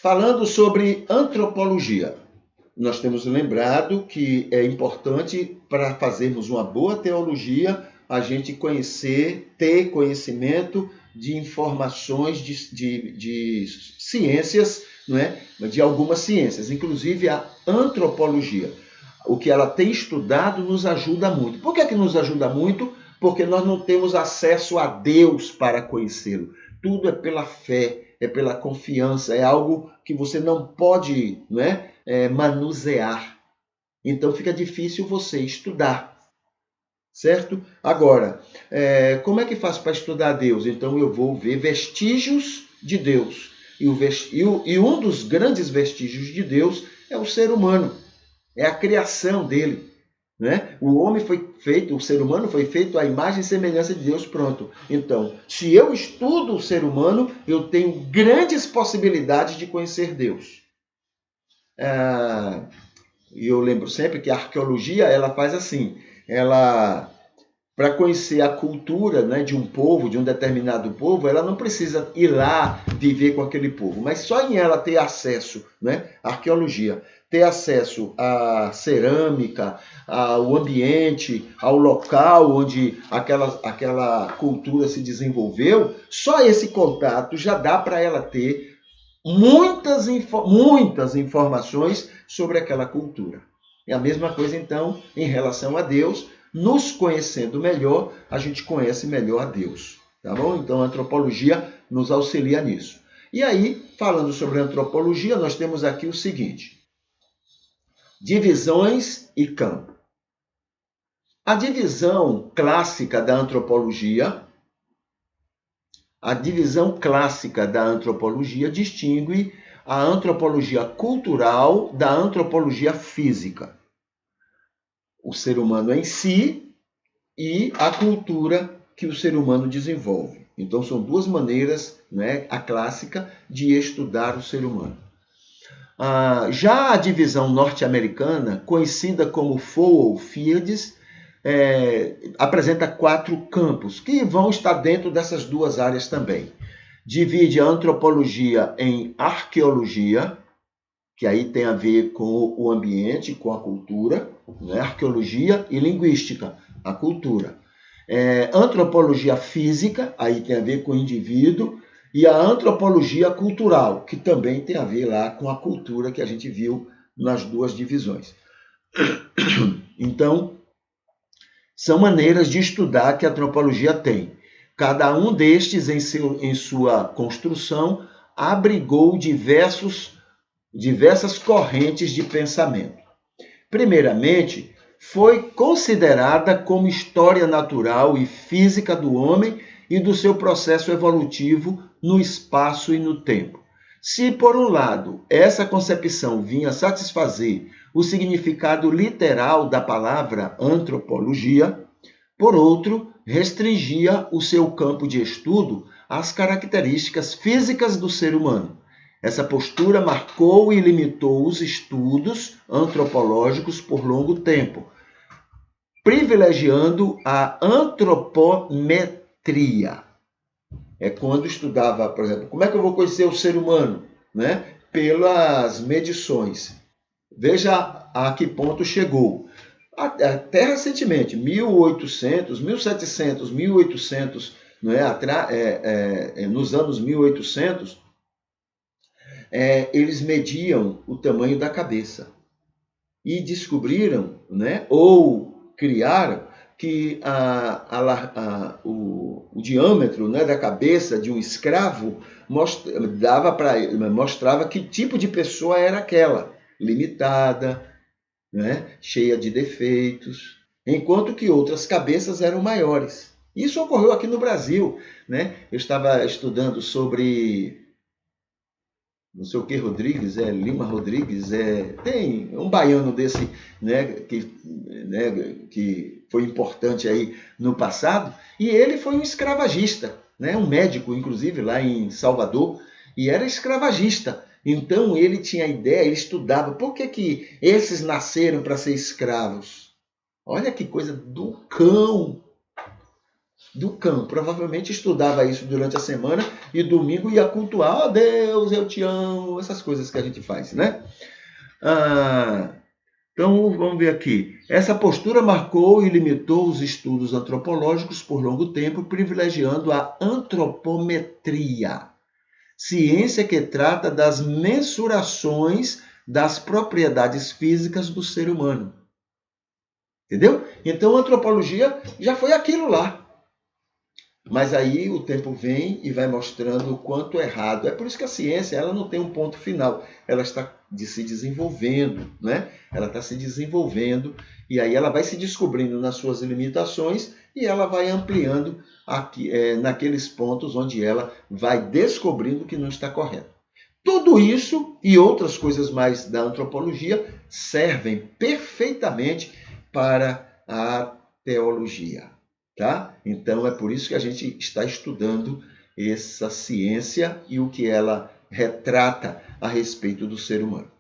Falando sobre antropologia, nós temos lembrado que é importante para fazermos uma boa teologia a gente conhecer, ter conhecimento de informações de ciências, não é? De algumas ciências, inclusive a antropologia. O que ela tem estudado nos ajuda muito. Por que nos ajuda muito? Porque nós não temos acesso a Deus para conhecê-lo. Tudo é pela fé, é pela confiança, é algo que você não pode, não é, manusear. Então fica difícil você estudar, certo? Agora, como é que faço para estudar Deus? Então eu vou ver vestígios de Deus. E um dos grandes vestígios de Deus é o ser humano, é a criação dele. Né? O homem foi feito, o ser humano foi feito à imagem e semelhança de Deus, pronto. Então, se eu estudo o ser humano, eu tenho grandes possibilidades de conhecer Deus. E eu lembro sempre que a arqueologia, ela faz assim, para conhecer a cultura, né, de um povo, de um determinado povo, ela não precisa ir lá viver com aquele povo, mas só em ela ter acesso, né, à arqueologia, ter acesso à cerâmica, ao ambiente, ao local onde aquela cultura se desenvolveu, só esse contato já dá para ela ter muitas informações sobre aquela cultura. É a mesma coisa, então, em relação a Deus. Nos conhecendo melhor, a gente conhece melhor a Deus. Tá bom? Então, a antropologia nos auxilia nisso. E aí, falando sobre a antropologia, nós temos aqui o seguinte: divisões e campo. A divisão clássica da antropologia distingue a antropologia cultural da antropologia física. O ser humano em si e a cultura que o ser humano desenvolve. Então, são duas maneiras, né, a clássica, de estudar o ser humano. Já a divisão norte-americana, conhecida como Fowler Fields, apresenta 4 campos, que vão estar dentro dessas duas áreas também. Divide a antropologia em arqueologia, que aí tem a ver com o ambiente, com a cultura, né? Arqueologia e linguística, a cultura. Antropologia física, aí tem a ver com o indivíduo, e a antropologia cultural, que também tem a ver lá com a cultura que a gente viu nas duas divisões. Então, são maneiras de estudar que a antropologia tem. Cada um destes, em sua construção, abrigou diversas correntes de pensamento. Primeiramente, foi considerada como história natural e física do homem e do seu processo evolutivo no espaço e no tempo. Se, por um lado, essa concepção vinha satisfazer o significado literal da palavra antropologia, por outro, restringia o seu campo de estudo às características físicas do ser humano. Essa postura marcou e limitou os estudos antropológicos por longo tempo, privilegiando a antropometria. É quando estudava, por exemplo, como é que eu vou conhecer o ser humano? Né? Pelas medições. Veja a que ponto chegou. Até recentemente, 1800, 1700, 1800, não é? Nos anos 1800, eles mediam o tamanho da cabeça e descobriram, né, ou criaram, que o diâmetro, né, da cabeça de um escravo mostrava que tipo de pessoa era aquela, limitada, né, cheia de defeitos, enquanto que outras cabeças eram maiores. Isso ocorreu aqui no Brasil, né? Eu estava estudando sobre não sei o que Rodrigues, Lima Rodrigues, tem um baiano desse, né, que foi importante aí no passado, e ele foi um escravagista, né, um médico, inclusive, lá em Salvador, e era escravagista. Então ele tinha a ideia, ele estudava, por que esses nasceram para ser escravos? Olha que coisa do cão! do cão. Provavelmente estudava isso durante a semana e domingo ia cultuar, ó Deus, eu te amo, essas coisas que a gente faz, né? Então, vamos ver aqui. Essa postura marcou e limitou os estudos antropológicos por longo tempo, privilegiando a antropometria, ciência que trata das mensurações das propriedades físicas do ser humano. Entendeu? Então, a antropologia já foi aquilo lá. Mas aí o tempo vem e vai mostrando o quanto errado. É por isso que a ciência ela não tem um ponto final. Ela está se desenvolvendo, né? Ela está se desenvolvendo e aí ela vai se descobrindo nas suas limitações e ela vai ampliando aqui, naqueles pontos onde ela vai descobrindo que não está correto. Tudo isso e outras coisas mais da antropologia servem perfeitamente para a teologia. Tá? Então, é por isso que a gente está estudando essa ciência e o que ela retrata a respeito do ser humano.